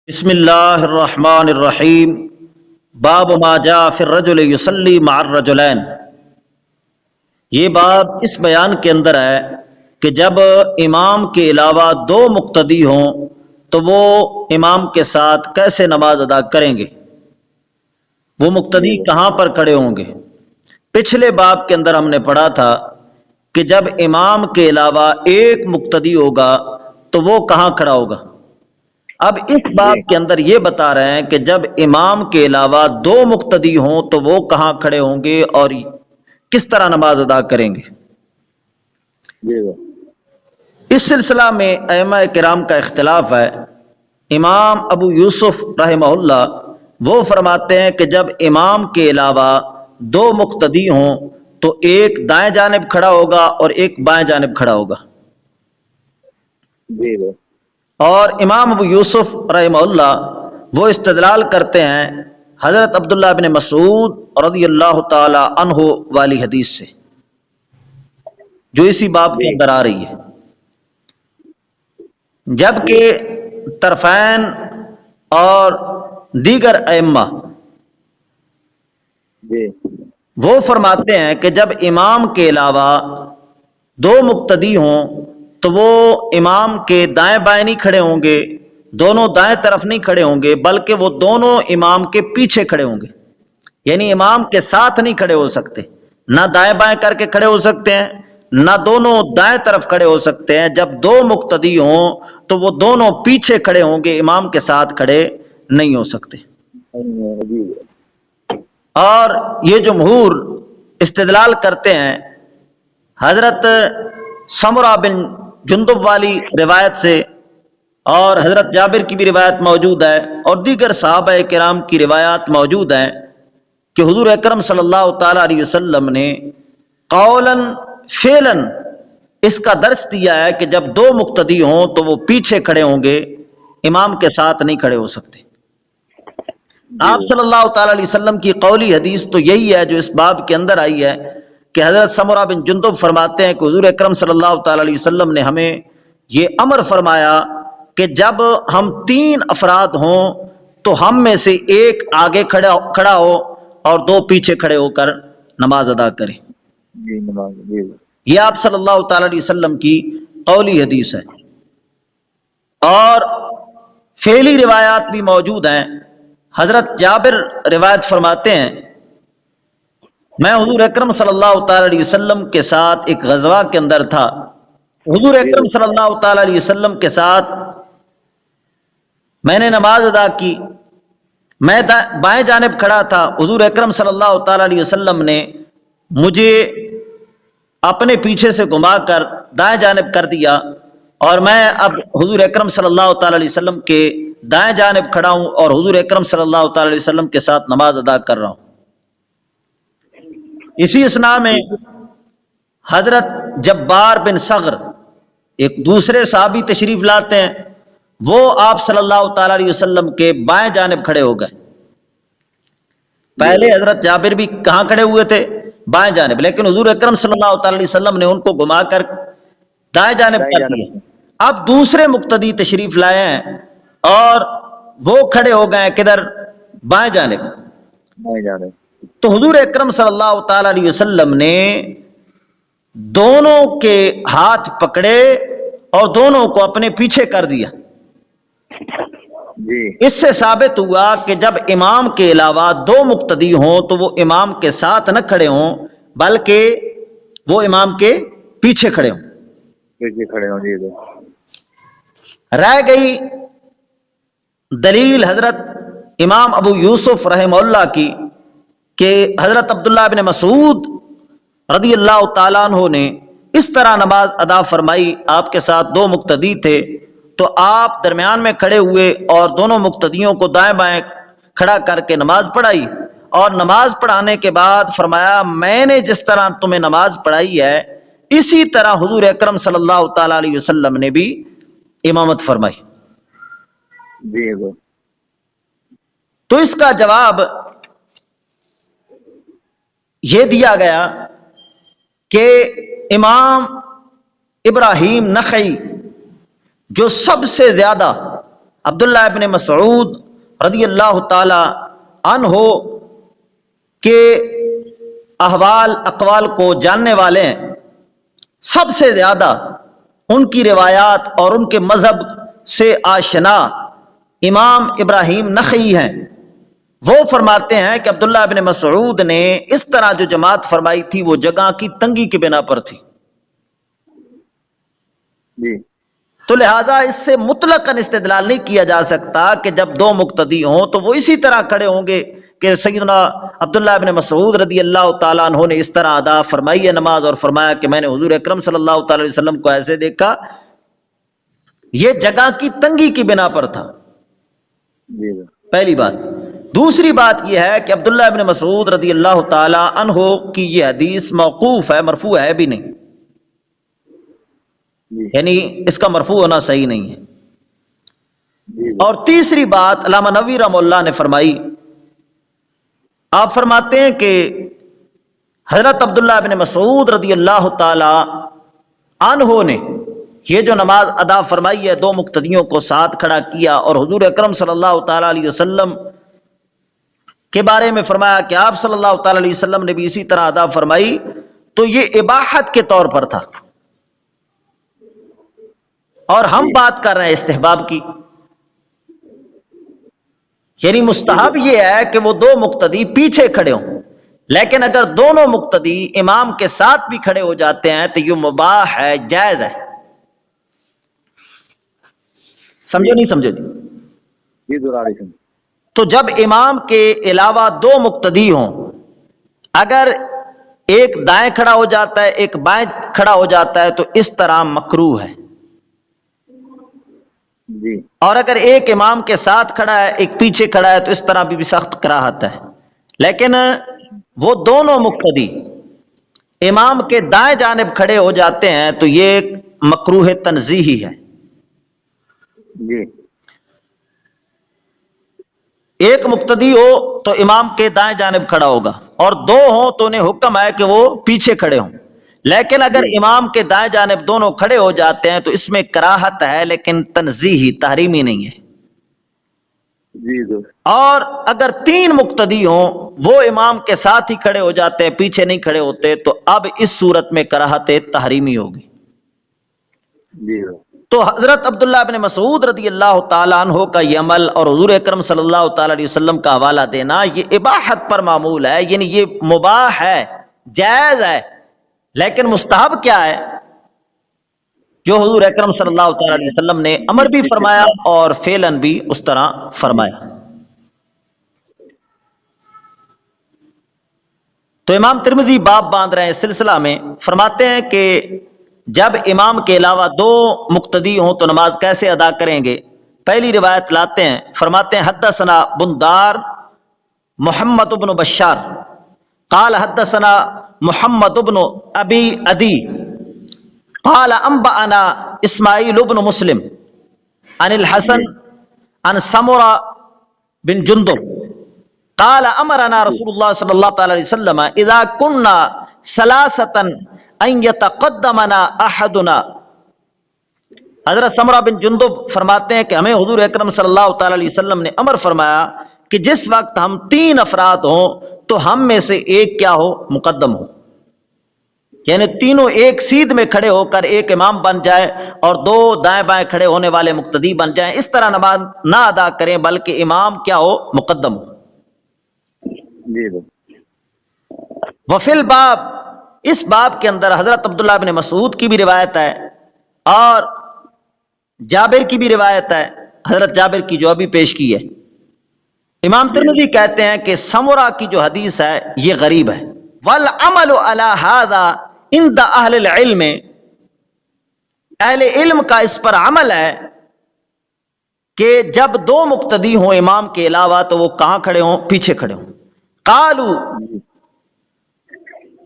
بسم اللہ الرحمن الرحیم باب ما جاء فی الرجل یصلی مع الرجلین۔ یہ باب اس بیان کے اندر ہے کہ جب امام کے علاوہ دو مقتدی ہوں تو وہ امام کے ساتھ کیسے نماز ادا کریں گے، وہ مقتدی کہاں پر کھڑے ہوں گے۔ پچھلے باب کے اندر ہم نے پڑھا تھا کہ جب امام کے علاوہ ایک مقتدی ہوگا تو وہ کہاں کھڑا ہوگا۔ اب اس باب کے اندر یہ بتا رہے ہیں کہ جب امام کے علاوہ دو مقتدی ہوں تو وہ کہاں کھڑے ہوں گے اور کس طرح نماز ادا کریں گے۔ اس سلسلہ میں ائمہ کرام کا اختلاف ہے۔ امام ابو یوسف رحمہ اللہ وہ فرماتے ہیں کہ جب امام کے علاوہ دو مقتدی ہوں تو ایک دائیں جانب کھڑا ہوگا اور ایک بائیں جانب کھڑا ہوگا۔ اور امام ابو یوسف رحمہ اللہ وہ استدلال کرتے ہیں حضرت عبداللہ بن مسعود رضی اللہ تعالی عنہ والی حدیث سے جو اسی باب کے اندر آ رہی ہے، جبکہ طرفین اور دیگر ائمہ وہ فرماتے ہیں کہ جب امام کے علاوہ دو مقتدی ہوں تو وہ امام کے دائیں بائیں نہیں کھڑے ہوں گے، دونوں دائیں طرف نہیں کھڑے ہوں گے، بلکہ وہ دونوں امام کے پیچھے کھڑے ہوں گے، یعنی امام کے ساتھ نہیں کھڑے ہو سکتے، نہ دائیں بائیں کر کے کھڑے ہو سکتے ہیں، نہ دونوں دائیں طرف کھڑے ہو سکتے ہیں۔ جب دو مقتدی ہوں تو وہ دونوں پیچھے کھڑے ہوں گے، امام کے ساتھ کھڑے نہیں ہو سکتے۔ اور یہ جمہور استدلال کرتے ہیں حضرت سمرہ بن جندب والی روایت سے، اور حضرت جابر کی بھی روایت موجود ہے اور دیگر صحابہ کرام کی روایات موجود ہیں کہ حضور اکرم صلی اللہ تعالی علیہ وسلم نے قولاً فعلاً اس کا درس دیا ہے کہ جب دو مقتدی ہوں تو وہ پیچھے کھڑے ہوں گے، امام کے ساتھ نہیں کھڑے ہو سکتے۔ آپ صلی اللہ تعالی علیہ وسلم کی قولی حدیث تو یہی ہے جو اس باب کے اندر آئی ہے کہ حضرت سمرہ بن جندب فرماتے ہیں کہ حضور اکرم صلی اللہ تعالی علیہ وسلم نے ہمیں یہ امر فرمایا کہ جب ہم تین افراد ہوں تو ہم میں سے ایک آگے کھڑا ہو اور دو پیچھے کھڑے ہو کر نماز ادا کریں۔ یہ آپ صلی اللہ تعالی علیہ وسلم کی قولی حدیث ہے، اور فعلی روایات بھی موجود ہیں۔ حضرت جابر روایت فرماتے ہیں میں حضور اکرم صلی اللہ تعالی علیہ وسلم کے ساتھ ایک غزوہ کے اندر تھا، حضور اکرم صلی اللہ تعالی علیہ وسلم کے ساتھ میں نے نماز ادا کی، میں بائیں جانب کھڑا تھا، حضور اکرم صلی اللہ تعالی علیہ وسلم نے مجھے اپنے پیچھے سے گھما کر دائیں جانب کر دیا، اور میں اب حضور اکرم صلی اللہ تعالی علیہ وسلم کے دائیں جانب کھڑا ہوں اور حضور اکرم صلی اللہ تعالی علیہ وسلم کے ساتھ نماز ادا کر رہا ہوں۔ اسی اسنا میں حضرت جبار بن صغر ایک دوسرے صحابی تشریف لاتے ہیں، وہ آپ صلی اللہ تعالی علیہ وسلم کے بائیں جانب کھڑے ہو گئے۔ پہلے حضرت جابر بھی کہاں کھڑے ہوئے تھے؟ بائیں جانب، لیکن حضور اکرم صلی اللہ تعالی علیہ وسلم نے ان کو گھما کر دائیں جانب کر دیا۔ اب دوسرے مقتدی تشریف لائے ہیں اور وہ کھڑے ہو گئے کدھر؟ بائیں جانب۔ تو حضور اکرم صلی اللہ تعالی علیہ وسلم نے دونوں کے ہاتھ پکڑے اور دونوں کو اپنے پیچھے کر دیا۔ اس سے ثابت ہوا کہ جب امام کے علاوہ دو مقتدی ہوں تو وہ امام کے ساتھ نہ کھڑے ہوں بلکہ وہ امام کے پیچھے کھڑے ہوں۔ رہ گئی دلیل حضرت امام ابو یوسف رحمہ اللہ کی کہ حضرت عبداللہ بن مسعود رضی اللہ تعالیٰ عنہ نے اس طرح نماز ادا فرمائی، آپ کے ساتھ دو مقتدی تھے تو آپ درمیان میں کھڑے ہوئے اور دونوں مقتدیوں کو دائیں بائیں کھڑا کر کے نماز پڑھائی، اور نماز پڑھانے کے بعد فرمایا میں نے جس طرح تمہیں نماز پڑھائی ہے اسی طرح حضور اکرم صلی اللہ تعالی علیہ وسلم نے بھی امامت فرمائی۔ تو اس کا جواب یہ دیا گیا کہ امام ابراہیم نخعی جو سب سے زیادہ عبداللہ ابن مسعود رضی اللہ تعالی عنہ کے احوال اقوال کو جاننے والے ہیں، سب سے زیادہ ان کی روایات اور ان کے مذہب سے آشنا امام ابراہیم نخعی ہیں۔ وہ فرماتے ہیں کہ عبداللہ ابن مسعود نے اس طرح جو جماعت فرمائی تھی وہ جگہ کی تنگی کی بنا پر تھی، تو لہٰذا اس سے مطلقاً استدلال نہیں کیا جا سکتا کہ جب دو مقتدی ہوں تو وہ اسی طرح کھڑے ہوں گے کہ سیدنا عبداللہ ابن مسعود رضی اللہ تعالیٰ عنہ نے اس طرح ادا فرمائی ہے نماز اور فرمایا کہ میں نے حضور اکرم صلی اللہ تعالی علیہ وسلم کو ایسے دیکھا، یہ جگہ کی تنگی کی بنا پر تھا، پہلی بات۔ دوسری بات یہ ہے کہ عبداللہ ابن مسعود رضی اللہ تعالی عنہ کی یہ حدیث موقوف ہے، مرفوع ہے بھی نہیں، یعنی اس کا مرفوع ہونا صحیح نہیں ہے۔ اور تیسری بات علامہ نووی رحمہ اللہ نے فرمائی، آپ فرماتے ہیں کہ حضرت عبداللہ ابن مسعود رضی اللہ تعالی عنہ نے یہ جو نماز ادا فرمائی ہے، دو مقتدیوں کو ساتھ کھڑا کیا اور حضور اکرم صلی اللہ تعالی علیہ وسلم کے بارے میں فرمایا کہ آپ صلی اللہ تعالی علیہ وسلم نے بھی اسی طرح ادا فرمائی، تو یہ اباحت کے طور پر تھا، اور ہم بات کر رہے ہیں استحباب کی، یعنی مستحب یہ ہے کہ وہ دو مقتدی پیچھے کھڑے ہوں، لیکن اگر دونوں مقتدی امام کے ساتھ بھی کھڑے ہو جاتے ہیں تو یہ مباح ہے، جائز ہے۔ سمجھو نہیں سمجھو جی؟ تو جب امام کے علاوہ دو مقتدی ہوں، اگر ایک دائیں کھڑا ہو جاتا ہے ایک بائیں کھڑا ہو جاتا ہے تو اس طرح مکروہ ہے، اور اگر ایک امام کے ساتھ کھڑا ہے ایک پیچھے کھڑا ہے تو اس طرح بھی سخت کراہت ہے۔ لیکن وہ دونوں مقتدی امام کے دائیں جانب کھڑے ہو جاتے ہیں تو یہ مکروہ تنزیہی ہے۔ ایک مقتدی ہو تو امام کے دائیں جانب کھڑا ہوگا، اور دو ہوں تو انہیں حکم ہے کہ وہ پیچھے کھڑے ہوں، لیکن اگر امام کے دائیں جانب دونوں کھڑے ہو جاتے ہیں تو اس میں کراہت ہے لیکن تنزیہی، تحریمی نہیں ہے۔ اور اگر تین مقتدی ہوں وہ امام کے ساتھ ہی کھڑے ہو جاتے ہیں پیچھے نہیں کھڑے ہوتے تو اب اس صورت میں کراہت تحریمی ہوگی۔ تو حضرت عبداللہ ابن مسعود رضی اللہ تعالیٰ عنہ کا یہ عمل اور حضور اکرم صلی اللہ تعالیٰ علیہ وسلم کا حوالہ دینا یہ اباحت پر معمول ہے، یعنی یہ مباح ہے، جائز ہے، لیکن مستحب کیا ہے؟ جو حضور اکرم صلی اللہ تعالیٰ علیہ وسلم نے امر بھی فرمایا اور فعلاً بھی اس طرح فرمایا۔ تو امام ترمذی باب باندھ رہے ہیں اس سلسلہ میں، فرماتے ہیں کہ جب امام کے علاوہ دو مقتدی ہوں تو نماز کیسے ادا کریں گے؟ پہلی روایت لاتے ہیں، فرماتے ہیں حدثنا بندار محمد بن بشار قال حدثنا محمد بن ابی ادی قال انبأنا اسماعیل بن مسلم عن الحسن عن سمرہ بن جندب قال امرنا رسول اللہ صلی اللہ تعالی علیہ وسلم اذا كنا ثلاثة ان يتقدمنا احدنا۔ حضرت سمرہ بن جندب فرماتے ہیں کہ ہمیں حضور اکرم صلی اللہ تعالی علیہ وسلم نے امر فرمایا کہ جس وقت ہم تین افراد ہوں تو ہم میں سے ایک کیا ہو؟ مقدم ہو، یعنی تینوں ایک سیدھ میں کھڑے ہو کر ایک امام بن جائے اور دو دائیں بائیں کھڑے ہونے والے مقتدی بن جائیں، اس طرح نماز نہ ادا کریں بلکہ امام کیا ہو؟ مقدم ہو۔ وفی الباب، اس باب کے اندر حضرت عبداللہ بن مسعود کی بھی روایت ہے اور جابر کی بھی روایت ہے، حضرت جابر کی جو ابھی پیش کی ہے۔ امام ترمذی کہتے ہیں کہ سمرہ کی جو حدیث ہے یہ غریب ہے۔ والعمل علی ھذا عند اہل العلم، اہل علم کا اس پر عمل ہے کہ جب دو مقتدی ہوں امام کے علاوہ تو وہ کہاں کھڑے ہوں؟ پیچھے کھڑے ہوں۔ قالو،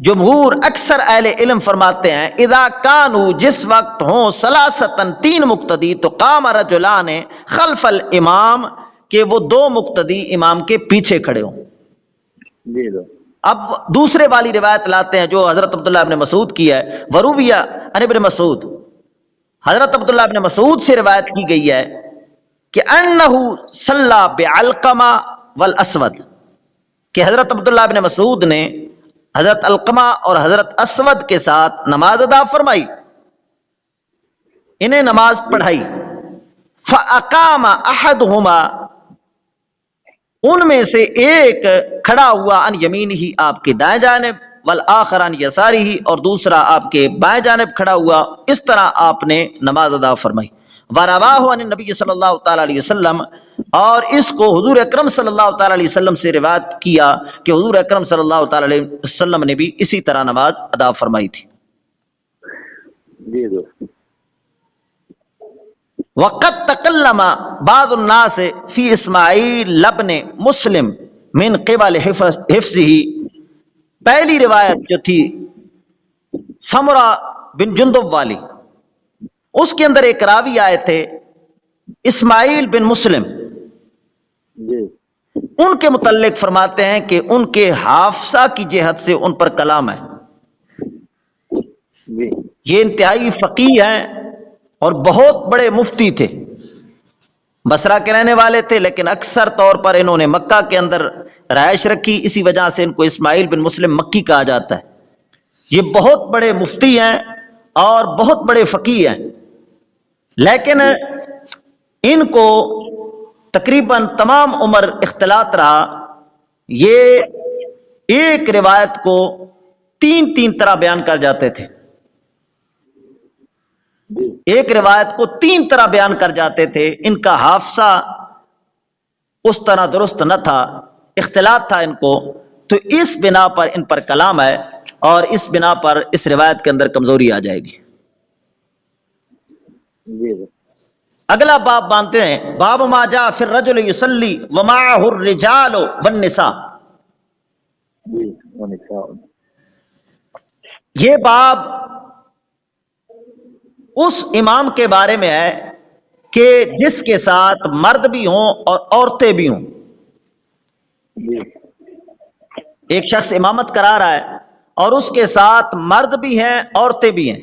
جمہور اکثر اہل علم فرماتے ہیں اذا کانوا، جس وقت ہوں ثلاثتاً تین مقتدی تو قام رجلان خلف الامام، کہ وہ دو مقتدی امام کے پیچھے کھڑے ہوں۔ اب دوسرے والی روایت لاتے ہیں جو حضرت عبداللہ ابن مسعود کی ہے، ورویہ عن ابن مسعود، حضرت عبداللہ ابن مسعود سے روایت کی گئی ہے کہ انہ صلی بعلقمہ والاسود، کہ حضرت عبداللہ بن مسعود نے حضرت علقمہ اور حضرت اسود کے ساتھ نماز ادا فرمائی، انہیں نماز پڑھائی. فاقام احدہما، ان میں سے ایک کھڑا ہوا عن یمینہ، آپ کے دائیں جانب، والآخر عن یسارہ، اور دوسرا آپ کے بائیں جانب کھڑا ہوا. اس طرح آپ نے نماز ادا فرمائی. وَرَوَاهُ عَنِ النَّبِيِّ صلی اللہ تعالی علیہ وسلم، اور اس کو حضور اکرم صلی اللہ تعالی علیہ وسلم سے روایت کیا کہ حضور اکرم صلی اللہ تعالی علیہ وسلم نے بھی اسی طرح نماز ادا فرمائی تھی. جی دوست. وقد تکلم بعض الناس فی اسماعیل ابن مسلم من قبل حفظہ، پہلی روایت جو تھی سمرہ بن جندب والی، اس کے اندر ایک راوی آئے تھے اسماعیل بن مسلم، جی ان کے متعلق فرماتے ہیں کہ ان کے حافظہ کی جہت سے ان پر کلام ہے. جی یہ انتہائی فقیہ ہیں اور بہت بڑے مفتی تھے، بصرہ کے رہنے والے تھے، لیکن اکثر طور پر انہوں نے مکہ کے اندر رہائش رکھی، اسی وجہ سے ان کو اسماعیل بن مسلم مکی کہا جاتا ہے. یہ بہت بڑے مفتی ہیں اور بہت بڑے فقیہ ہیں، لیکن ان کو تقریباً تمام عمر اختلاط رہا. یہ ایک روایت کو تین طرح بیان کر جاتے تھے، ایک روایت کو 3 طرح بیان کر جاتے تھے. ان کا حافظہ اس طرح درست نہ تھا، اختلاط تھا ان کو، تو اس بنا پر ان پر کلام ہے، اور اس بنا پر اس روایت کے اندر کمزوری آ جائے گی. جی اگلا باب مانتے ہیں، باب ما جاء فی الرجل یصلی ومعہ الرجال والنساء. جی ونساء. یہ باب اس امام کے بارے میں ہے کہ جس کے ساتھ مرد بھی ہوں اور عورتیں بھی ہوں. جی ایک شخص امامت کرا رہا ہے اور اس کے ساتھ مرد بھی ہیں عورتیں بھی ہیں.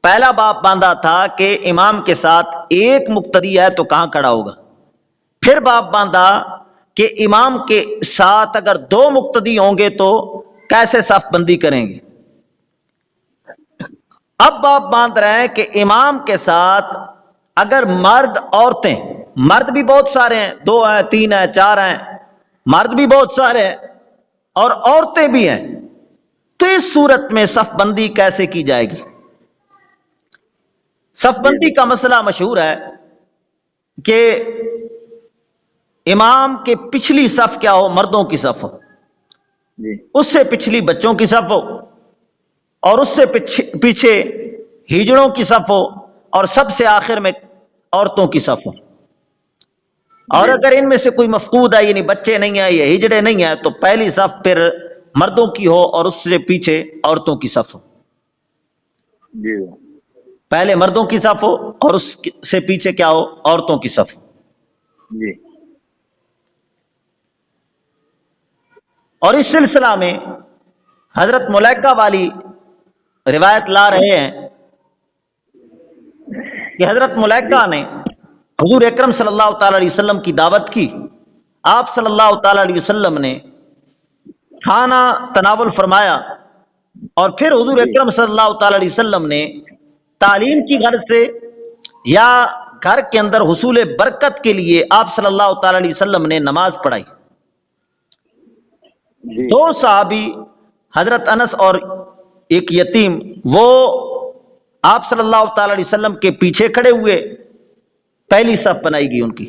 پہلا باب باندھا تھا کہ امام کے ساتھ ایک مقتدی ہے تو کہاں کھڑا ہوگا. پھر باب باندھا کہ امام کے ساتھ اگر 2 مقتدی ہوں گے تو کیسے صف بندی کریں گے. اب باب باندھ رہے ہیں کہ امام کے ساتھ اگر مرد عورتیں، مرد بھی بہت سارے ہیں، 2 ہیں 3 ہیں 4 ہیں، مرد بھی بہت سارے ہیں اور عورتیں بھی ہیں، تو اس صورت میں صف بندی کیسے کی جائے گی. صف بندی کا مسئلہ مشہور ہے کہ امام کے پچھلی صف کیا ہو، مردوں کی صف ہو، جی اس سے پچھلی بچوں کی صف ہو، اور اس سے پیچھے ہجڑوں کی صف ہو، اور سب سے آخر میں عورتوں کی صف ہو. اور اگر ان میں سے کوئی مفقود ہے، یعنی بچے نہیں ہیں یا ہجڑے نہیں ہیں، تو پہلی صف پھر مردوں کی ہو اور اس سے پیچھے عورتوں کی صف ہو. جی پہلے مردوں کی صف ہو اور اس سے پیچھے کیا ہو، عورتوں کی صف ہو. جی اور اس سلسلہ میں حضرت ملائکہ والی روایت لا رہے ہیں کہ حضرت ملائکہ نے حضور اکرم صلی اللہ تعالی علیہ وسلم کی دعوت کی. آپ صلی اللہ تعالی علیہ وسلم نے کھانا تناول فرمایا، اور پھر حضور اکرم صلی اللہ تعالی علیہ وسلم نے تعلیم کی غرض سے یا گھر کے اندر حصول برکت کے لیے آپ صلی اللہ تعالی علیہ وسلم نے نماز پڑھائی. جی 2 صحابی حضرت انس اور ایک یتیم، وہ آپ صلی اللہ تعالی علیہ وسلم کے پیچھے کھڑے ہوئے، پہلی صف بنائی گئی ان کی،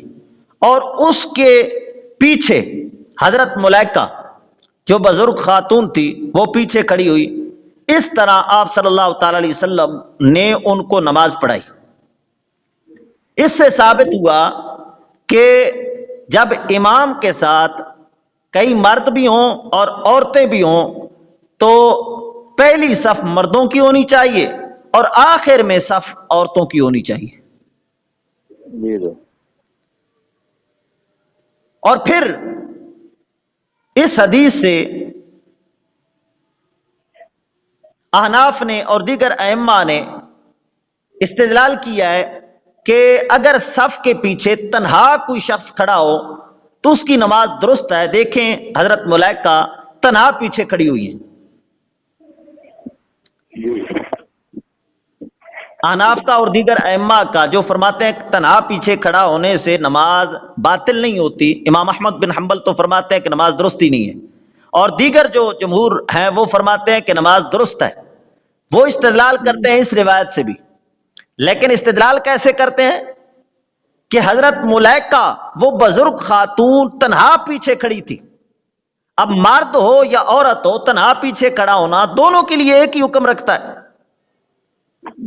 اور اس کے پیچھے حضرت ملائکہ جو بزرگ خاتون تھی وہ پیچھے کھڑی ہوئی. اس طرح آپ صلی اللہ تعالی علیہ وسلم نے ان کو نماز پڑھائی. اس سے ثابت ہوا کہ جب امام کے ساتھ کئی مرد بھی ہوں اور عورتیں بھی ہوں تو پہلی صف مردوں کی ہونی چاہیے اور آخر میں صف عورتوں کی ہونی چاہیے. جی اور پھر اس حدیث سے احناف نے اور دیگر ائمہ نے استدلال کیا ہے کہ اگر صف کے پیچھے تنہا کوئی شخص کھڑا ہو تو اس کی نماز درست ہے. دیکھیں حضرت ملائکہ تنہا پیچھے کھڑی ہوئی ہیں. احناف کا اور دیگر ائمہ کا جو فرماتے ہیں کہ تنہا پیچھے کھڑا ہونے سے نماز باطل نہیں ہوتی. امام احمد بن حنبل تو فرماتے ہیں کہ نماز درست ہی نہیں ہے، اور دیگر جو جمہور ہیں وہ فرماتے ہیں کہ نماز درست ہے. وہ استدلال کرتے ہیں اس روایت سے بھی، لیکن استدلال کیسے کرتے ہیں کہ حضرت ملائکہ وہ بزرگ خاتون تنہا پیچھے کھڑی تھی. اب مرد ہو یا عورت ہو، تنہا پیچھے کھڑا ہونا دونوں کے لیے ایک ہی حکم رکھتا ہے.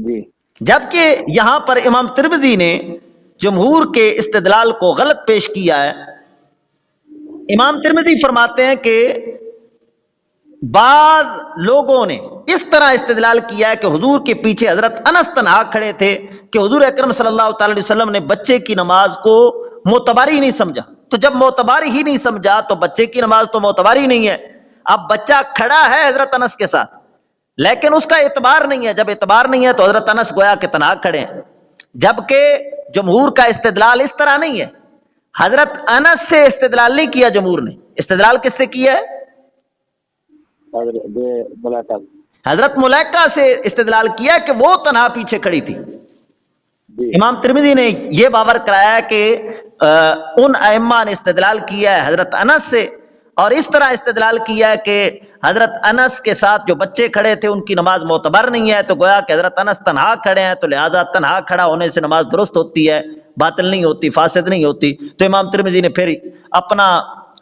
جی جبکہ یہاں پر امام ترمذی نے جمہور کے استدلال کو غلط پیش کیا ہے. امام ترمذی فرماتے ہیں کہ بعض لوگوں نے اس طرح استدلال کیا ہے کہ حضور کے پیچھے حضرت انس تنہا کھڑے تھے کہ حضور اکرم صلی اللہ تعالی علیہ وسلم نے بچے کی نماز کو معتبر ہی نہیں سمجھا. تو جب معتبر ہی نہیں سمجھا تو بچے کی نماز تو معتبر ہی نہیں ہے. اب بچہ کھڑا ہے حضرت انس کے ساتھ لیکن اس کا اعتبار نہیں ہے. جب اعتبار نہیں ہے تو حضرت انس گویا کہ تنہا کھڑے ہیں. جبکہ جمہور کا استدلال اس طرح نہیں ہے. حضرت انس سے استدلال نہیں کیا جمہور نے. استدلال کس سے کیا ہے؟ حضرت ملائکہ سے استدلال کیا کہ وہ تنہا پیچھے کھڑی تھی. امام ترمذی نے یہ باور کرایا ہے کہ ان ائمہ نے استدلال کیا ہے حضرت انس سے، اور اس طرح استدلال کیا ہے کہ حضرت انس کے ساتھ جو بچے کھڑے تھے ان کی نماز معتبر نہیں ہے. تو گویا کہ حضرت انس تنہا کھڑے ہیں تو لہذا تنہا کھڑا ہونے سے نماز درست ہوتی ہے، باطل نہیں ہوتی، فاسد نہیں ہوتی. تو امام ترمذی نے پھر اپنا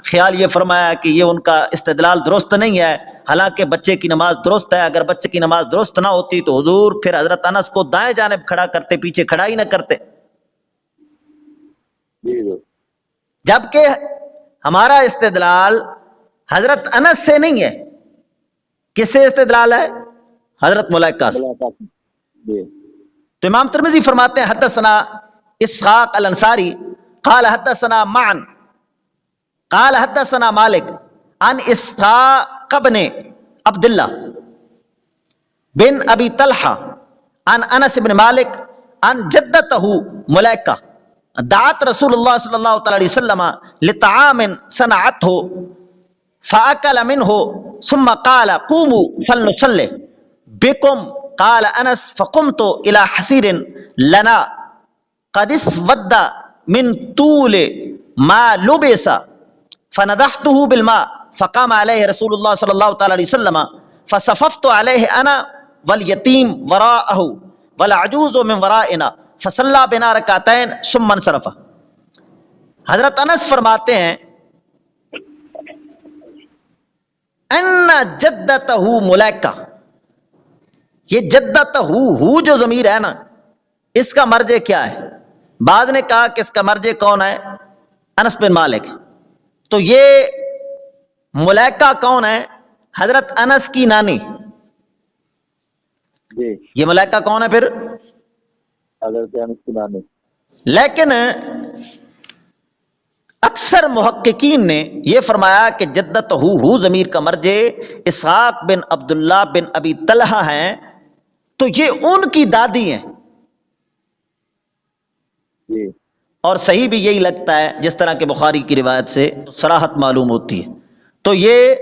خیال یہ فرمایا کہ یہ ان کا استدلال درست نہیں ہے، حالانکہ بچے کی نماز درست ہے. اگر بچے کی نماز درست نہ ہوتی تو حضور پھر حضرت انس کو دائیں جانب کھڑا کرتے، پیچھے کھڑا ہی نہ کرتے. جبکہ ہمارا استدلال حضرت انس سے نہیں ہے. کس سے استدلال ہے؟ حضرت ملائکہ سے. تو امام ترمذی فرماتے ہیں حدثنا اسحاق الانصاری قال حدثنا معن قال حدثنا مالک عن اسحاق بن عبد اللہ بن ابی طلحہ عن انس بن مالک عن جدتہ ملائکہ دعت رسول اللہ صلی اللہ تعالی علیہ وسلم لطعام صنعته فاکل منه ثم قال قوموا فلنصلي بكم. قال انس فقمت الى حسير لنا قد اسود من طول ما لبس فنضحته بالماء فقام عليه رسول الله صلى الله تعالى عليه وسلم فصففت عليه انا واليتيم وراءه والعجوز من ورائنا فصلى بنا ركعتين ثم انصرف. حضرت انس فرماتے ہیں ان جدتہ ملائکہ، یہ جدتہ جو ضمیر ہے نا اس کا مرجع کیا ہے؟ بعض نے کہا کہ اس کا مرجع کون ہے؟ انس بن مالک. تو یہ ملائکہ کون ہے؟ حضرت انس کی نانی. یہ ملائکہ کون ہے پھر؟ حضرت انس کی نانی. لیکن اکثر محققین نے یہ فرمایا کہ جدت ہو ضمیر کا مرجع اسحاق بن عبداللہ بن ابی طلحہ ہیں، تو یہ ان کی دادی ہیں. اور صحیح بھی یہی لگتا ہے جس طرح کہ بخاری کی روایت سے صراحت معلوم ہوتی ہے. تو یہ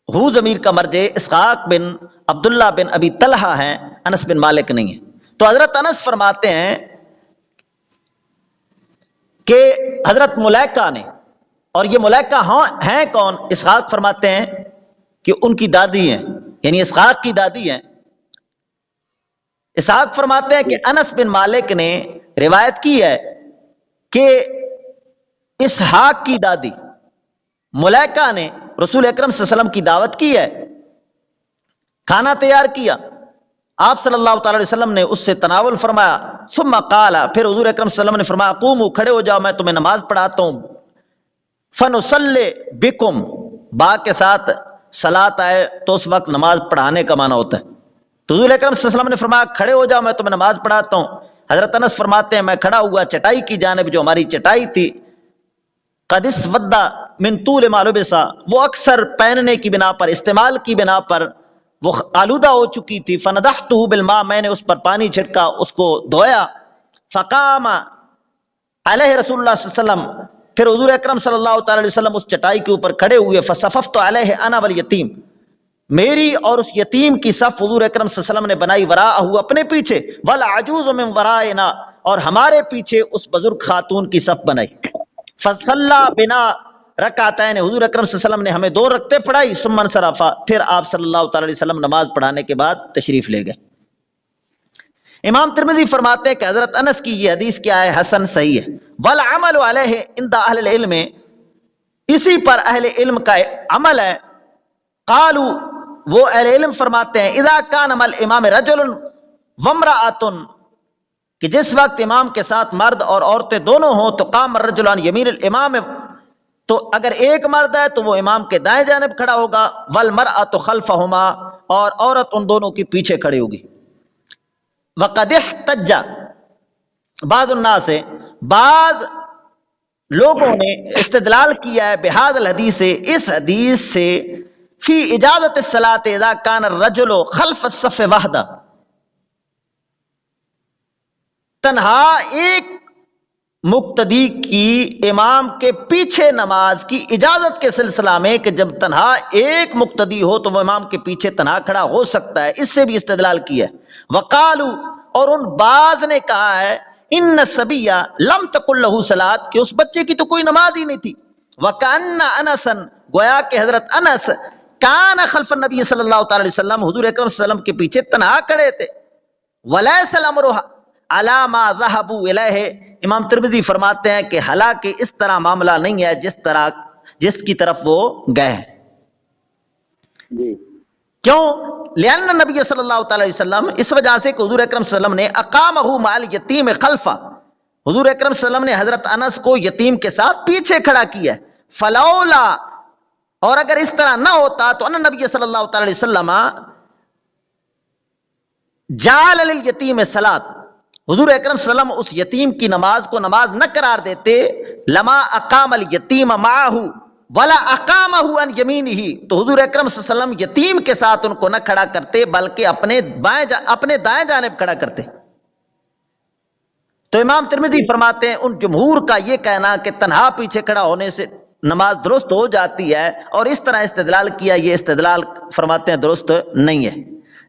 ہو ضمیر کا مرجع اسحاق بن عبداللہ بن ابی طلحہ ہیں، انس بن مالک نہیں ہے. تو حضرت انس فرماتے ہیں کہ حضرت ملائکہ نے، اور یہ ملائکہ ہیں کون؟ اسحاق فرماتے ہیں کہ ان کی دادی ہیں، یعنی اسحاق کی دادی ہیں. اسحاق فرماتے ہیں کہ انس بن مالک نے روایت کی ہے کہ اسحاق کی دادی ملائکہ نے رسول اکرم صلی اللہ علیہ وسلم کی دعوت کی ہے، کھانا تیار کیا، آپ صلی اللہ تعالی علیہ وسلم نے اس سے تناول فرمایا. ثم قال، پھر حضور اکرم صلی اللہ علیہ وسلم نے فرمایا قوموا، کھڑے ہو جاؤ، میں تمہیں نماز پڑھاتا ہوں. فنصلی بکم، با کے ساتھ صلاۃ آئے تو اس وقت نماز پڑھانے کا معنی ہوتا ہے. تو حضور اکرم صلی اللہ علیہ وسلم نے فرمایا کھڑے ہو جاؤ، میں تمہیں نماز پڑھاتا ہوں. حضرت انس فرماتے ہیں میں کھڑا ہوا چٹائی کی جانب، جو ہماری چٹائی تھی، قد اسود من طول ما لبس، وہ اکثر پہننے کی بنا پر، استعمال کی بنا پر وہ آلودہ ہو چکی تھی. فنضحته بالماء، میں نے اس پر پانی چھڑکا، اس کو دھویا. فقام علیہ رسول اللہ صلی اللہ علیہ وسلم، پھر حضور اکرم صلی اللہ تعالی علیہ وسلم اس چٹائی کے اوپر کھڑے ہوئے، فصففت علیہ انا والیتیم، میری اور اس یتیم کی صف حضور اکرم صلی اللہ علیہ وسلم نے بنائی، وراءہ اپنے پیچھے، والعجوز من ورائنا، اور ہمارے پیچھے اس بزرگ خاتون کی صف بنائی، فصلی بنا رکعتین، حضور اکرم صلی اللہ علیہ وسلم نے ہمیں 2 رکعتیں پڑھائی، ثم انصرف، پھر آپ صلی اللہ تعالی علیہ وسلم نماز پڑھانے کے بعد تشریف لے گئے۔ امام ترمذی فرماتے ہیں کہ حضرت انس کی یہ حدیث کیا ہے؟ حسن صحیح ہے۔ والعمل علیہ عند اہل العلم، اسی پر اہل علم کا عمل ہے۔ قالوا، وہ اہل علم فرماتے ہیں، اذا کان مع الامام رجل وامرأۃ، کہ جس وقت امام کے ساتھ مرد اور عورتیں دونوں ہوں، تو قام الرجل عن یمین الامام، تو اگر ایک مرد ہے تو وہ امام کے دائیں جانب کھڑا ہوگا، والمرأۃ خلفہما، اور عورت ان دونوں کے پیچھے کھڑی ہوگی۔ وقد احتج بعض الناس، بعض لوگوں نے استدلال کیا ہے بہذا الحدیث، اس حدیث سے، فی اجازت الصلاۃ اذا کان الرجل خلف الصف وحدہ، تنہا ایک مقتدی کی امام کے پیچھے نماز کی اجازت کے سلسلہ میں، کہ جب تنہا ایک مقتدی ہو تو وہ امام کے پیچھے تنہا کھڑا ہو سکتا ہے، اس سے بھی استدلال کیا ہے۔ وقالو، اور ان بعض نے کہا ہے، ان الصبی لم تکن لہ صلاۃ، کہ اس بچے کی تو کوئی نماز ہی نہیں تھی۔ وکأن انسا، گویا کہ حضرت انس، کان خلف النبی صلی اللہ تعالی علیہ وسلم، حضور اکرم صلی اللہ علیہ وسلم کے پیچھے تنہا کھڑے تھے۔ ولیس الامر علی ما ذهبوا الیہ، امام ترمذی فرماتے ہیں کہ حالانکہ اس طرح معاملہ نہیں ہے جس کی طرف وہ گئے ہیں۔ جی کیوں؟ لأن نبی صلی اللہ تعالی علیہ وسلم، اس وجہ سے کہ حضور اکرم صلی اللہ علیہ وسلم نے اقامہ مع الیتیم خلفہ، حضور اکرم صلی اللہ علیہ وسلم نے حضرت انس کو یتیم کے ساتھ پیچھے کھڑا کیا ہے۔ فلولا، اور اگر اس طرح نہ ہوتا تو ان نبی صلی اللہ تعالی علیہ وسلم جعل للیتیم الصلاۃ، حضور اکرم صلی اللہ علیہ وسلم اس یتیم کی نماز کو نماز نہ قرار دیتے، لما اقام الیتیم معہ ولا اقامہ عن یمینہ، تو حضور اکرم صلی اللہ علیہ وسلم یتیم کے ساتھ ان کو نہ کھڑا کرتے بلکہ اپنے دائیں جانب کھڑا کرتے۔ تو امام ترمذی فرماتے ہیں ان جمہور کا یہ کہنا کہ تنہا پیچھے کھڑا ہونے سے نماز درست ہو جاتی ہے، اور اس طرح استدلال کیا، یہ استدلال فرماتے ہیں درست نہیں ہے،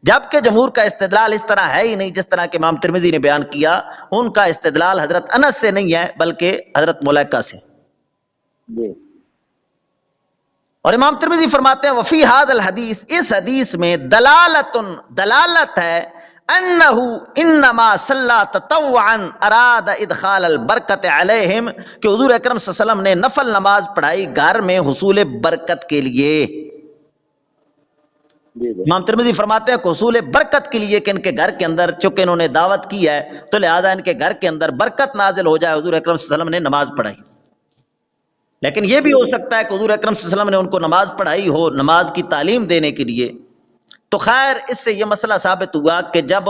جبکہ جمہور کا استدلال اس طرح ہے ہی نہیں جس طرح کہ امام ترمذی نے بیان کیا۔ ان کا استدلال حضرت انس سے نہیں ہے بلکہ حضرت ملائکہ سے۔ جی اور امام ترمذی فرماتے ہیں وفی ھذا الحدیث، اس حدیث میں دلالت ہے انہ انما صلی تطوعا اراد ادخال البرکت علیہم، کہ حضور اکرم صلی اللہ علیہ وسلم نے نفل نماز پڑھائی گھر میں حصول برکت کے لیے۔ امام ترمذی فرماتے ہیں کہ حصول برکت کے لیے، کہ ان کے گھر کے اندر چونکہ انہوں نے دعوت کی ہے تو لہذا ان کے گھر کے اندر برکت نازل ہو جائے، حضور اکرم صلی اللہ علیہ وسلم نے نماز پڑھائی۔ لیکن یہ بھی ہو سکتا ہے کہ حضور اکرم صلی اللہ علیہ وسلم نے ان کو نماز پڑھائی ہو نماز کی تعلیم دینے کے لیے۔ تو خیر، اس سے یہ مسئلہ ثابت ہوا کہ جب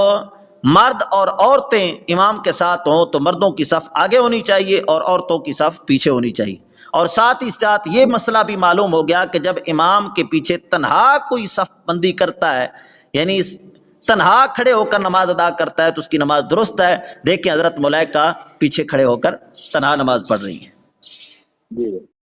مرد اور عورتیں امام کے ساتھ ہوں تو مردوں کی صف آگے ہونی چاہیے اور عورتوں کی صف پیچھے ہونی چاہیے۔ اور ساتھ ہی ساتھ یہ مسئلہ بھی معلوم ہو گیا کہ جب امام کے پیچھے تنہا کوئی صف بندی کرتا ہے، یعنی تنہا کھڑے ہو کر نماز ادا کرتا ہے، تو اس کی نماز درست ہے۔ دیکھیں حضرت ملائکہ پیچھے کھڑے ہو کر تنہا نماز پڑھ رہی ہیں۔ جی